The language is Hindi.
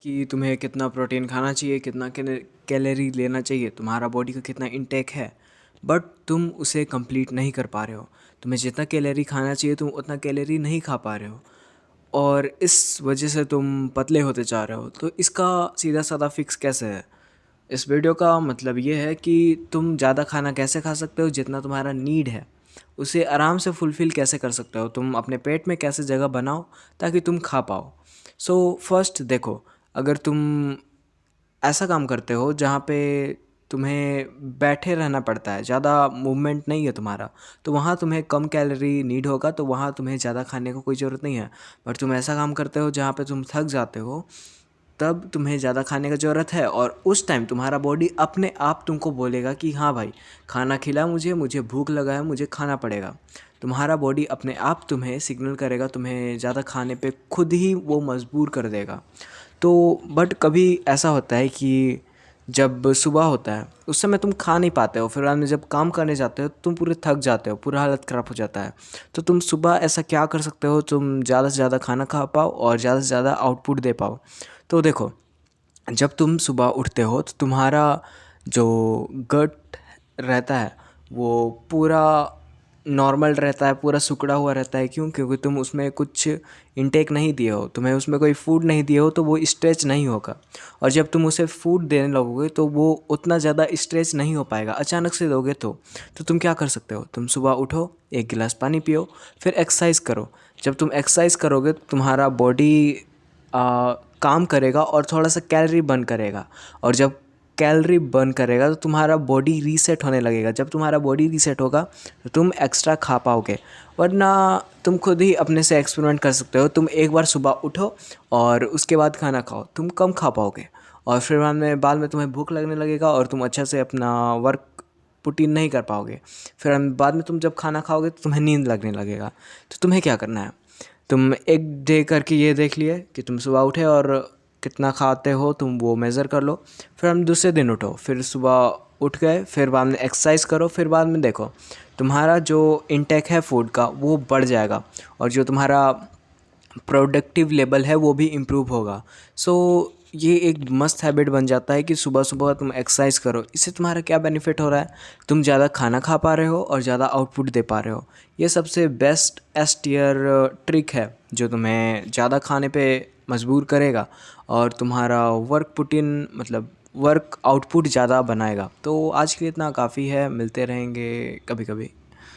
कि तुम्हें कितना प्रोटीन खाना चाहिए, कितना कैलोरी लेना चाहिए, तुम्हारा बॉडी का कितना इंटेक है, बट तुम उसे कंप्लीट नहीं कर पा रहे हो। तुम्हें जितना कैलोरी खाना चाहिए तुम उतना कैलोरी नहीं खा पा रहे हो, और इस वजह से तुम पतले होते जा रहे हो। तो इसका सीधा साधा फिक्स कैसे है? इस वीडियो का मतलब ये है कि तुम ज़्यादा खाना कैसे खा सकते हो, जितना तुम्हारा नीड है उसे आराम से फुलफ़िल कैसे कर सकते हो, तुम अपने पेट में कैसे जगह बनाओ ताकि तुम खा पाओ। सो फर्स्ट देखो, अगर तुम ऐसा काम करते हो जहाँ पे तुम्हें बैठे रहना पड़ता है, ज़्यादा मूवमेंट नहीं है तुम्हारा, तो वहाँ तुम्हें कम कैलोरी नीड होगा, तो वहाँ तुम्हें ज़्यादा खाने को कोई ज़रूरत नहीं है। बट तुम ऐसा काम करते हो जहाँ पे तुम थक जाते हो, तब तुम्हें ज़्यादा खाने की ज़रूरत है, और उस टाइम तुम्हारा बॉडी अपने आप तुमको बोलेगा कि हाँ भाई, खाना खिला मुझे, मुझे भूख लगा है, मुझे खाना पड़ेगा। तुम्हारा बॉडी अपने आप तुम्हें सिग्नल करेगा, तुम्हें ज़्यादा खाने पे खुद ही वो मजबूर कर देगा। तो बट कभी ऐसा होता है कि जब सुबह होता है उस समय तुम खा नहीं पाते हो, फिर रात में जब काम करने जाते हो तुम पूरे थक जाते हो, पूरा हालत ख़राब हो जाता है। तो तुम सुबह ऐसा क्या कर सकते हो, तुम ज़्यादा से ज़्यादा खाना खा पाओ और ज़्यादा से ज़्यादा आउटपुट दे पाओ? तो देखो, जब तुम सुबह उठते हो तो तुम्हारा जो गट रहता है वो पूरा नॉर्मल रहता है, पूरा सिकुड़ा हुआ रहता है। क्यों? क्योंकि तुम उसमें कुछ इनटेक नहीं दिए हो, तुम्हें उसमें कोई फूड नहीं दिए हो, तो वो स्ट्रेच नहीं होगा। और जब तुम उसे फूड देने लगोगे तो वो उतना ज़्यादा स्ट्रेच नहीं हो पाएगा। अचानक से दोगे तो तुम क्या कर सकते हो, तुम सुबह उठो, एक गिलास पानी पियो, फिर एक्सरसाइज करो। जब तुम एक्सरसाइज करोगे तो तुम्हारा बॉडी काम करेगा और थोड़ा सा कैलोरी बर्न करेगा, और जब कैलोरी बर्न करेगा तो तुम्हारा बॉडी रीसेट होने लगेगा। जब तुम्हारा बॉडी रीसेट होगा तो तुम एक्स्ट्रा खा पाओगे, वरना तुम खुद ही अपने से एक्सपेरिमेंट कर सकते हो। तुम एक बार सुबह उठो और उसके बाद खाना खाओ, तुम कम खा पाओगे, और फिर बाद में तुम्हें भूख लगने लगेगा और तुम अच्छा से अपना वर्क पुट इन नहीं कर पाओगे। फिर बाद में तुम जब खाना खाओगे तो तुम्हें नींद लगने लगेगा। तो तुम्हें क्या करना है, तुम एक डे करके ये देख लिए कि तुम सुबह उठे और कितना खाते हो, तुम वो मेज़र कर लो। फिर हम दूसरे दिन उठो, फिर सुबह उठ गए, फिर बाद में एक्सरसाइज करो, फिर बाद में देखो तुम्हारा जो इंटेक है फूड का वो बढ़ जाएगा, और जो तुम्हारा प्रोडक्टिव लेवल है वो भी इम्प्रूव होगा। सो ये एक मस्त हैबिट बन जाता है कि सुबह सुबह तुम एक्सरसाइज करो। इससे तुम्हारा क्या बेनिफिट हो रहा है, तुम ज़्यादा खाना खा पा रहे हो और ज़्यादा आउटपुट दे पा रहे हो। ये सबसे बेस्ट एस टियर ट्रिक है जो तुम्हें ज़्यादा खाने पे मजबूर करेगा और तुम्हारा वर्क पुट इन मतलब वर्क आउटपुट ज़्यादा बनाएगा। तो आज के लिए इतना काफ़ी है, मिलते रहेंगे कभी कभी।